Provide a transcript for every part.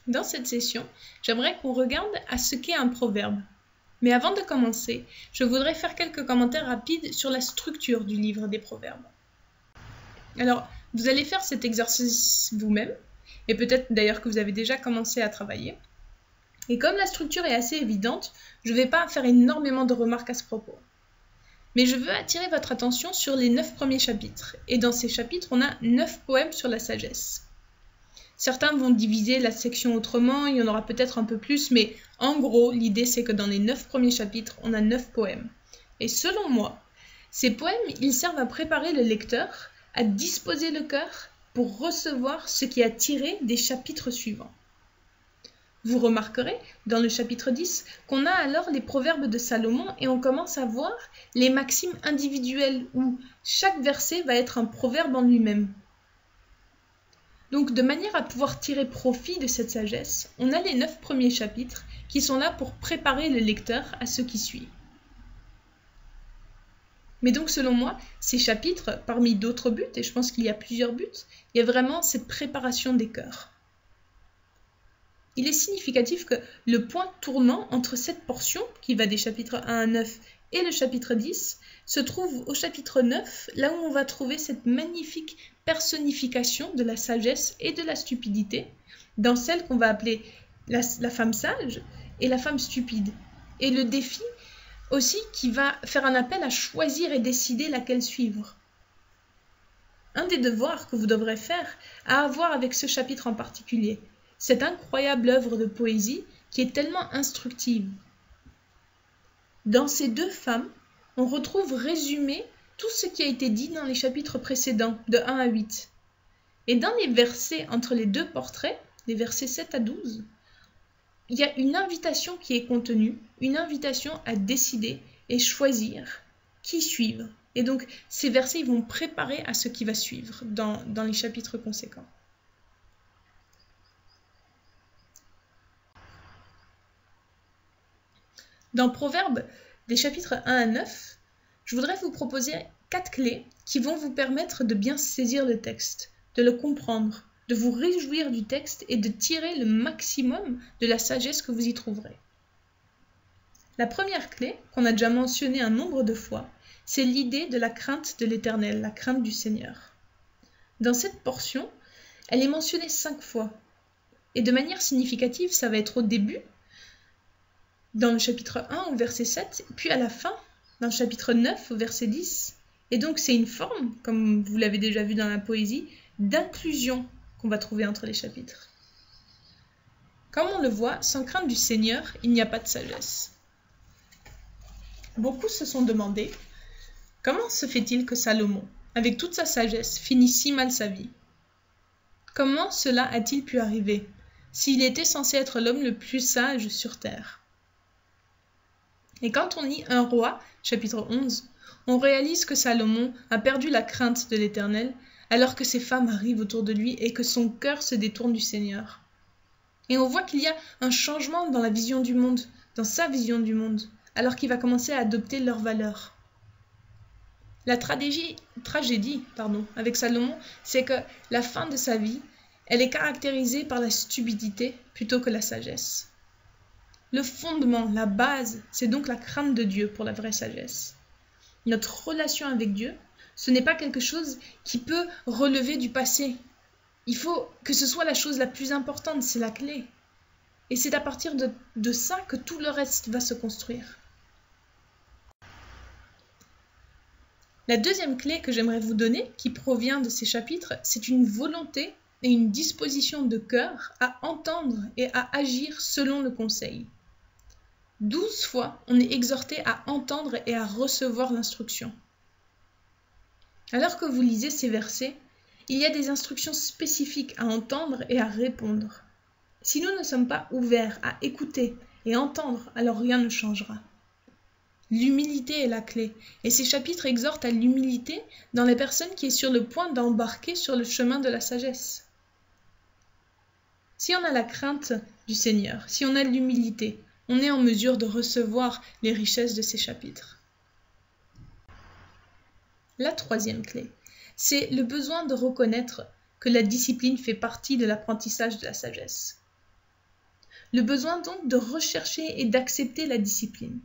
Dans cette session, j'aimerais qu'on regarde à ce qu'est un proverbe. Mais avant de commencer, je voudrais faire quelques commentaires rapides sur la structure du livre des proverbes. Alors, vous allez faire cet exercice vous-même, et peut-être d'ailleurs que vous avez déjà commencé à travailler. Et comme la structure est assez évidente, je ne vais pas faire énormément de remarques à ce propos. Mais je veux attirer votre attention sur les 9 premiers chapitres. Et dans ces chapitres, on a 9 poèmes sur la sagesse. Certains vont diviser la section autrement, il y en aura peut-être un peu plus, mais en gros, l'idée c'est que dans les 9 premiers chapitres, on a 9 poèmes. Et selon moi, ces poèmes, ils servent à préparer le lecteur, à disposer le cœur pour recevoir ce qui a tiré des chapitres suivants. Vous remarquerez, dans le chapitre 10, qu'on a alors les proverbes de Salomon et on commence à voir les maximes individuelles où chaque verset va être un proverbe en lui-même. Donc, de manière à pouvoir tirer profit de cette sagesse, on a les 9 premiers chapitres qui sont là pour préparer le lecteur à ce qui suit. Mais donc, selon moi, ces chapitres, parmi d'autres buts, et je pense qu'il y a plusieurs buts, il y a vraiment cette préparation des cœurs. Il est significatif que le point tournant entre cette portion, qui va des chapitres 1 à 9, et le chapitre 10, se trouve au chapitre 9, là où on va trouver cette magnifique personnification de la sagesse et de la stupidité, dans celle qu'on va appeler la femme sage et la femme stupide. Et le défi aussi qui va faire un appel à choisir et décider laquelle suivre. Un des devoirs que vous devrez faire a à voir avec ce chapitre en particulier, cette incroyable œuvre de poésie qui est tellement instructive. Dans ces deux femmes, on retrouve résumé tout ce qui a été dit dans les chapitres précédents, de 1 à 8. Et dans les versets entre les deux portraits, les versets 7 à 12, il y a une invitation qui est contenue, une invitation à décider et choisir qui suivre. Et donc, ces versets ils vont préparer à ce qui va suivre dans les chapitres conséquents. Dans Proverbes, des chapitres 1 à 9, je voudrais vous proposer 4 clés qui vont vous permettre de bien saisir le texte, de le comprendre, de vous réjouir du texte et de tirer le maximum de la sagesse que vous y trouverez. La première clé, qu'on a déjà mentionnée un nombre de fois, c'est l'idée de la crainte de l'Éternel, la crainte du Seigneur. Dans cette portion, elle est mentionnée 5 fois. Et de manière significative, ça va être au début, dans le chapitre 1 au verset 7, puis à la fin, dans le chapitre 9 au verset 10. Et donc c'est une forme, comme vous l'avez déjà vu dans la poésie, d'inclusion qu'on va trouver entre les chapitres. Comme on le voit, sans crainte du Seigneur, il n'y a pas de sagesse. Beaucoup se sont demandé, comment se fait-il que Salomon, avec toute sa sagesse, finit si mal sa vie? Comment cela a-t-il pu arriver, s'il était censé être l'homme le plus sage sur terre? Et quand on lit un roi, chapitre 11, on réalise que Salomon a perdu la crainte de l'Éternel alors que ses femmes arrivent autour de lui et que son cœur se détourne du Seigneur. Et on voit qu'il y a un changement dans la vision du monde, dans sa vision du monde, alors qu'il va commencer à adopter leurs valeurs. La tragédie avec Salomon, c'est que la fin de sa vie, elle est caractérisée par la stupidité plutôt que la sagesse. Le fondement, la base, c'est donc la crainte de Dieu pour la vraie sagesse. Notre relation avec Dieu, ce n'est pas quelque chose qui peut relever du passé. Il faut que ce soit la chose la plus importante, c'est la clé. Et c'est à partir de ça que tout le reste va se construire. La deuxième clé que j'aimerais vous donner, qui provient de ces chapitres, c'est une volonté et une disposition de cœur à entendre et à agir selon le conseil. 12 fois, on est exhorté à entendre et à recevoir l'instruction. Alors que vous lisez ces versets, il y a des instructions spécifiques à entendre et à répondre. Si nous ne sommes pas ouverts à écouter et entendre, alors rien ne changera. L'humilité est la clé, et ces chapitres exhortent à l'humilité dans la personne qui est sur le point d'embarquer sur le chemin de la sagesse. Si on a la crainte du Seigneur, si on a l'humilité, on est en mesure de recevoir les richesses de ces chapitres. La troisième clé, c'est le besoin de reconnaître que la discipline fait partie de l'apprentissage de la sagesse. le besoin donc de rechercher et d'accepter la discipline.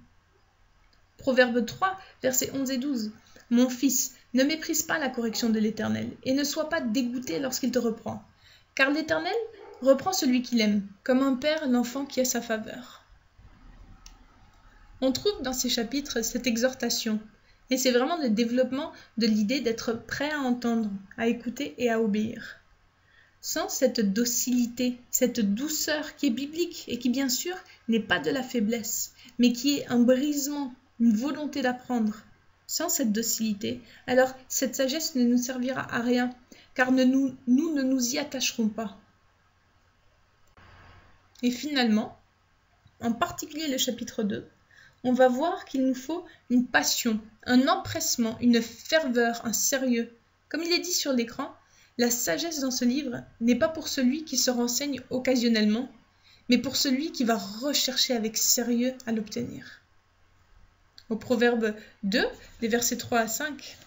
Proverbe 3, versets 11 et 12. « Mon fils, ne méprise pas la correction de l'Éternel, et ne sois pas dégoûté lorsqu'il te reprend. Car l'Éternel reprend celui qu'il aime, comme un père l'enfant qui a sa faveur. » On trouve dans ces chapitres cette exhortation, et c'est vraiment le développement de l'idée d'être prêt à entendre, à écouter et à obéir. Sans cette docilité, cette douceur qui est biblique et qui bien sûr n'est pas de la faiblesse, mais qui est un brisement, une volonté d'apprendre. Sans cette docilité, alors cette sagesse ne nous servira à rien, car nous ne nous y attacherons pas. Et finalement, en particulier le chapitre 2, on va voir qu'il nous faut une passion, un empressement, une ferveur, un sérieux. Comme il est dit sur l'écran, la sagesse dans ce livre n'est pas pour celui qui se renseigne occasionnellement, mais pour celui qui va rechercher avec sérieux à l'obtenir. Au Proverbe 2, des versets 3 à 5.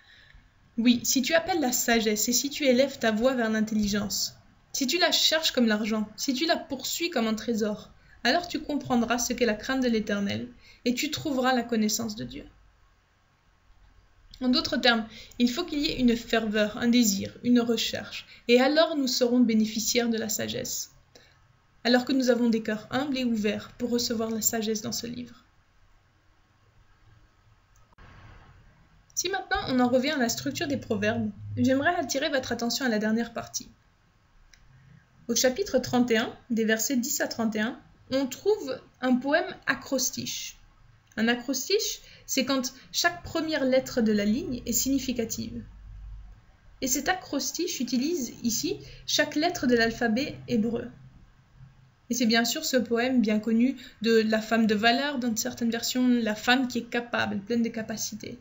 « Oui, si tu appelles la sagesse et si tu élèves ta voix vers l'intelligence, si tu la cherches comme l'argent, si tu la poursuis comme un trésor, alors tu comprendras ce qu'est la crainte de l'Éternel et tu trouveras la connaissance de Dieu. » En d'autres termes, il faut qu'il y ait une ferveur, un désir, une recherche, et alors nous serons bénéficiaires de la sagesse, alors que nous avons des cœurs humbles et ouverts pour recevoir la sagesse dans ce livre. Si maintenant on en revient à la structure des proverbes, j'aimerais attirer votre attention à la dernière partie. Au chapitre 31, des versets 10 à 31, on trouve un poème acrostiche. Un acrostiche, c'est quand chaque première lettre de la ligne est significative. Et cet acrostiche utilise ici chaque lettre de l'alphabet hébreu. Et c'est bien sûr ce poème bien connu de la femme de valeur, dans certaines versions, la femme qui est capable, pleine de capacités.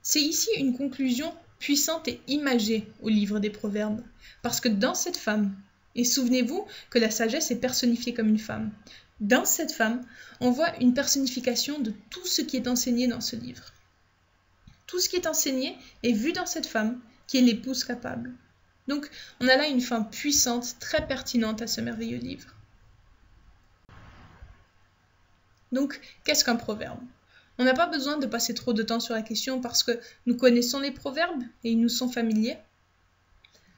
C'est ici une conclusion puissante et imagée au livre des Proverbes, parce que dans cette femme, et souvenez-vous que la sagesse est personnifiée comme une femme, dans cette femme, on voit une personnification de tout ce qui est enseigné dans ce livre. Tout ce qui est enseigné est vu dans cette femme, qui est l'épouse capable. Donc, on a là une femme puissante, très pertinente à ce merveilleux livre. Donc, qu'est-ce qu'un proverbe ? On n'a pas besoin de passer trop de temps sur la question parce que nous connaissons les proverbes et ils nous sont familiers.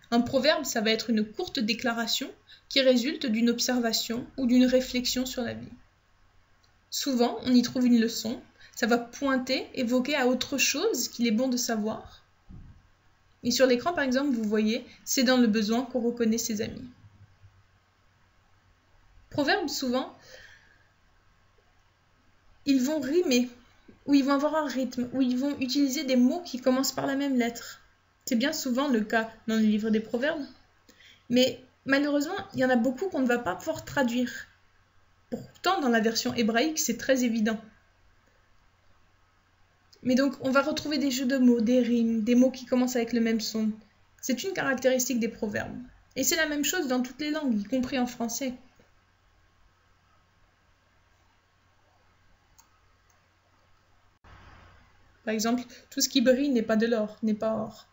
Un proverbe, ça va être une courte déclaration qui résulte d'une observation ou d'une réflexion sur la vie. Souvent, on y trouve une leçon, ça va pointer, évoquer à autre chose qu'il est bon de savoir. Et sur l'écran, par exemple, vous voyez, c'est dans le besoin qu'on reconnaît ses amis. Proverbes, souvent, ils vont rimer, ou ils vont avoir un rythme, ou ils vont utiliser des mots qui commencent par la même lettre. C'est bien souvent le cas dans le livre des Proverbes. Mais malheureusement, il y en a beaucoup qu'on ne va pas pouvoir traduire. Pourtant, dans la version hébraïque, c'est très évident. Mais donc, on va retrouver des jeux de mots, des rimes, des mots qui commencent avec le même son. C'est une caractéristique des proverbes. Et c'est la même chose dans toutes les langues, y compris en français. Par exemple, tout ce qui brille n'est pas de l'or, n'est pas or.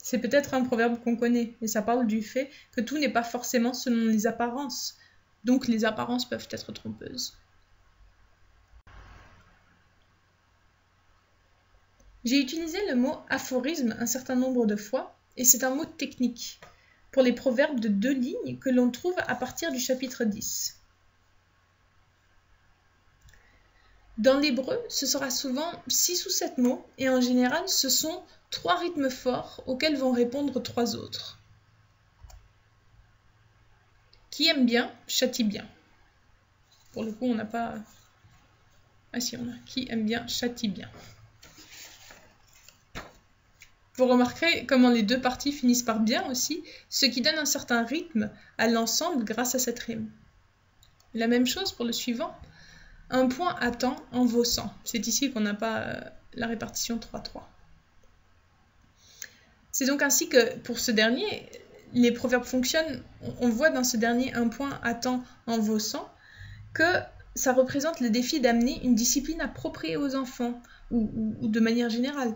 C'est peut-être un proverbe qu'on connaît, et ça parle du fait que tout n'est pas forcément selon les apparences. Donc les apparences peuvent être trompeuses. J'ai utilisé le mot aphorisme un certain nombre de fois, et c'est un mot technique pour les proverbes de 2 lignes que l'on trouve à partir du chapitre 10. Dans l'hébreu, ce sera souvent 6 ou 7 mots, et en général, ce sont 3 rythmes forts auxquels vont répondre 3 autres. Qui aime bien, châtie bien. Pour le coup, on n'a pas... Ah si, on a qui aime bien, châtie bien. Vous remarquerez comment les 2 parties finissent par bien aussi, ce qui donne un certain rythme à l'ensemble grâce à cette rime. La même chose pour le suivant. Un point à temps en vaut 100. C'est ici qu'on n'a pas la répartition 3-3. C'est donc ainsi que pour ce dernier, les proverbes fonctionnent. On voit dans ce dernier un point à temps en vaut 100 que ça représente le défi d'amener une discipline appropriée aux enfants ou de manière générale.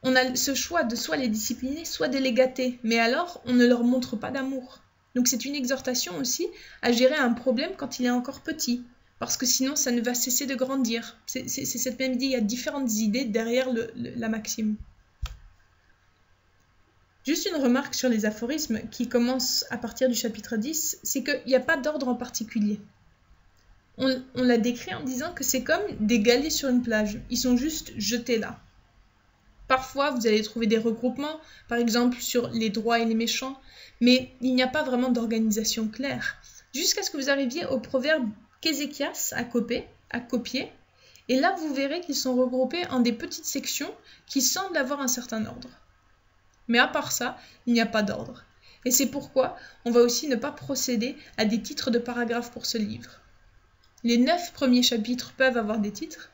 On a ce choix de soit les discipliner, soit de les gâter, mais alors on ne leur montre pas d'amour. Donc c'est une exhortation aussi à gérer un problème quand il est encore petit, parce que sinon ça ne va cesser de grandir. C'est cette même idée, il y a différentes idées derrière la maxime. Juste une remarque sur les aphorismes qui commencent à partir du chapitre 10, c'est qu'il n'y a pas d'ordre en particulier. On l'a décrit en disant que c'est comme des galets sur une plage, ils sont juste jetés là. Parfois, vous allez trouver des regroupements, par exemple sur les droits et les méchants, mais il n'y a pas vraiment d'organisation claire, jusqu'à ce que vous arriviez au proverbe qu'Ézéchias a copié, et là vous verrez qu'ils sont regroupés en des petites sections qui semblent avoir un certain ordre. Mais à part ça, il n'y a pas d'ordre. Et c'est pourquoi on va aussi ne pas procéder à des titres de paragraphes pour ce livre. Les 9 premiers chapitres peuvent avoir des titres,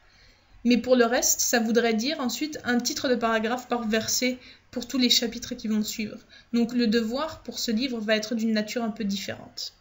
mais pour le reste, ça voudrait dire ensuite un titre de paragraphe par verset pour tous les chapitres qui vont suivre. Donc le devoir pour ce livre va être d'une nature un peu différente.